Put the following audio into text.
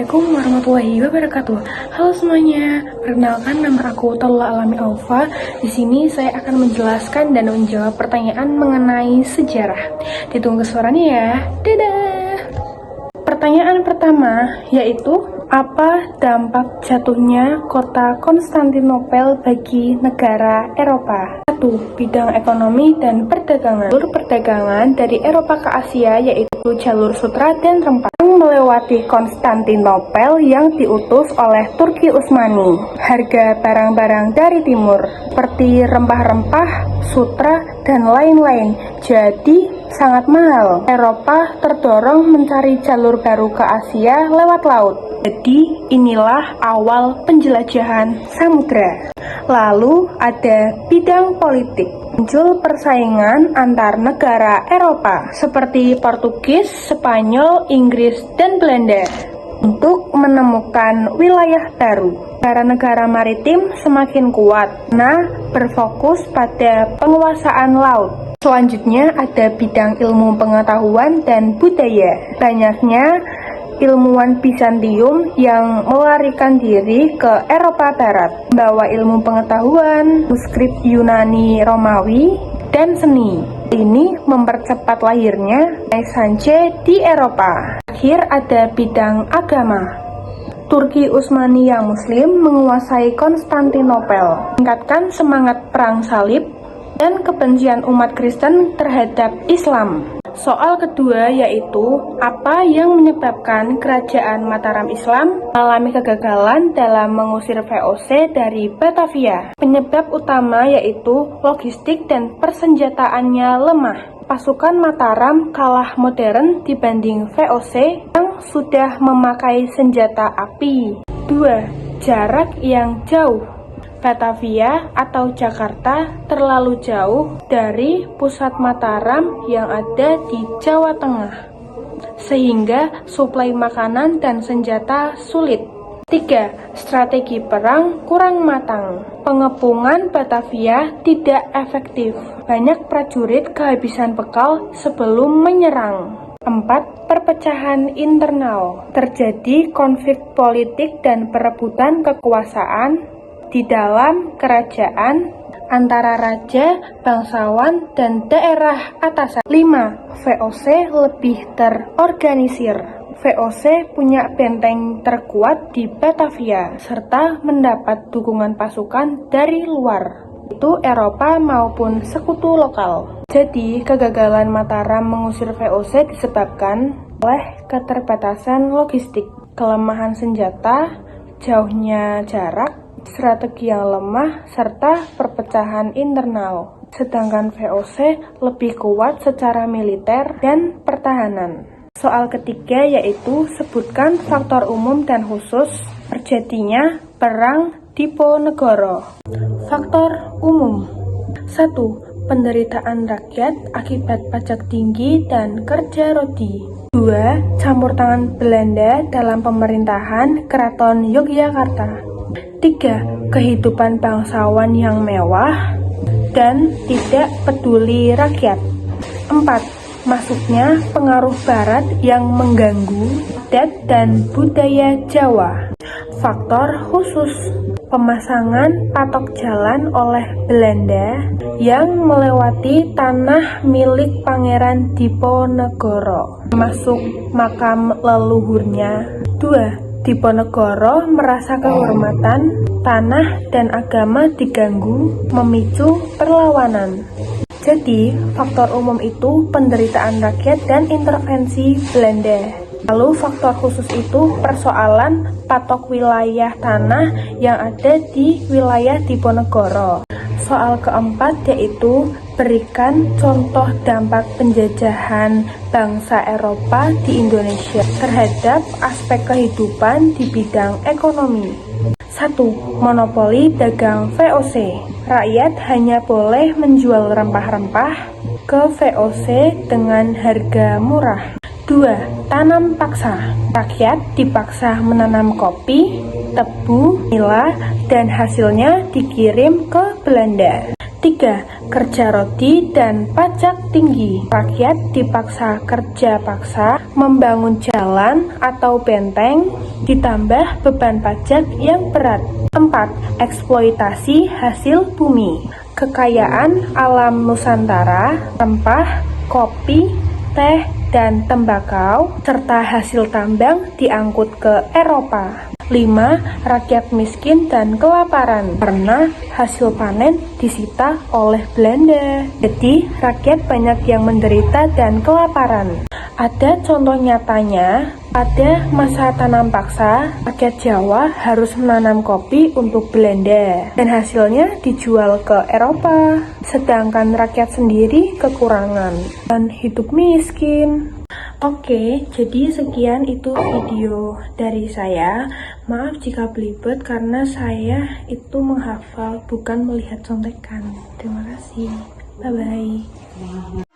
Assalamualaikum warahmatullahi wabarakatuh. Halo semuanya, perkenalkan nama aku Talula Alami Aufa. Di sini saya akan menjelaskan dan menjawab pertanyaan mengenai sejarah. Ditunggu suaranya ya. Dadah. Pertanyaan pertama yaitu, apa dampak jatuhnya kota Konstantinopel bagi negara Eropa? 1. Bidang ekonomi dan perdagangan. Jalur perdagangan dari Eropa ke Asia yaitu jalur sutra dan rempah yang melewati Konstantinopel yang diutus oleh Turki Utsmani. Harga barang-barang dari timur seperti rempah-rempah, sutra, dan lain-lain jadi sangat mahal. Eropa terdorong mencari jalur baru ke Asia lewat laut. Jadi inilah awal penjelajahan samudra. Lalu ada bidang politik. Muncul persaingan antar negara Eropa seperti Portugis, Spanyol, Inggris, dan Belanda untuk menemukan wilayah baru. Negara-negara maritim semakin kuat karena berfokus pada penguasaan laut. Selanjutnya ada bidang ilmu pengetahuan dan budaya. Banyaknya ilmuwan Bizantium yang melarikan diri ke Eropa Barat, membawa ilmu pengetahuan, manuskrip Yunani Romawi, dan seni. Ini mempercepat lahirnya Renaissance di Eropa. Akhir ada bidang agama. Turki Utsmani yang Muslim menguasai Konstantinopel, meningkatkan semangat perang salib dan kebencian umat Kristen terhadap Islam. Soal kedua yaitu, apa yang menyebabkan kerajaan Mataram Islam mengalami kegagalan dalam mengusir VOC dari Batavia? Penyebab utama yaitu logistik dan persenjataannya lemah. Pasukan Mataram kalah modern dibanding VOC yang sudah memakai senjata api. 2. Jarak yang jauh. Batavia atau Jakarta terlalu jauh dari pusat Mataram yang ada di Jawa Tengah, sehingga suplai makanan dan senjata sulit. 3. Strategi perang kurang matang. Pengepungan Batavia tidak efektif. Banyak prajurit kehabisan bekal sebelum menyerang. 4. Perpecahan internal. Terjadi konflik politik dan perebutan kekuasaan di dalam kerajaan antara raja, bangsawan, dan daerah atasan. 5. VOC lebih terorganisir. VOC punya benteng terkuat di Batavia, serta mendapat dukungan pasukan dari luar, itu Eropa maupun sekutu lokal. Jadi, kegagalan Mataram mengusir VOC disebabkan oleh keterbatasan logistik, kelemahan senjata, jauhnya jarak, strategi yang lemah, serta perpecahan internal. Sedangkan VOC lebih kuat secara militer dan pertahanan. Soal ketiga yaitu, sebutkan faktor umum dan khusus terjadinya perang Diponegoro. Faktor umum. 1. Penderitaan rakyat akibat pajak tinggi dan kerja rodi. 2. Campur tangan Belanda dalam pemerintahan Keraton Yogyakarta. 3. Kehidupan bangsawan yang mewah dan tidak peduli rakyat. 4. Masuknya pengaruh barat yang mengganggu adat dan budaya Jawa. Faktor khusus. Pemasangan patok jalan oleh Belanda yang melewati tanah milik Pangeran Diponegoro, termasuk makam leluhurnya. 2. Diponegoro merasa kehormatan, tanah, dan agama diganggu, memicu perlawanan. Jadi, faktor umum itu penderitaan rakyat dan intervensi Belanda. Lalu faktor khusus itu persoalan patok wilayah tanah yang ada di wilayah Diponegoro. Soal keempat yaitu, berikan contoh dampak penjajahan bangsa Eropa di Indonesia terhadap aspek kehidupan di bidang ekonomi. 1. Monopoli dagang VOC. Rakyat hanya boleh menjual rempah-rempah ke VOC dengan harga murah. 2. Tanam paksa. Rakyat dipaksa menanam kopi, tebu, nila, dan hasilnya dikirim ke Belanda. 3. Kerja rodi dan pajak tinggi. Rakyat dipaksa kerja paksa, membangun jalan atau benteng, ditambah beban pajak yang berat. 4. Eksploitasi hasil bumi. Kekayaan alam Nusantara, rempah, kopi, teh, dan tembakau, serta hasil tambang diangkut ke Eropa. 5. Rakyat miskin dan kelaparan karena hasil panen disita oleh Belanda. Jadi, rakyat banyak yang menderita dan kelaparan. Ada contoh nyatanya, pada masa tanam paksa, rakyat Jawa harus menanam kopi untuk Belanda dan hasilnya dijual ke Eropa, sedangkan rakyat sendiri kekurangan dan hidup miskin. Oke, jadi sekian itu video dari saya. Maaf jika belibet karena saya itu menghafal bukan melihat contekan. Terima kasih. Bye-bye.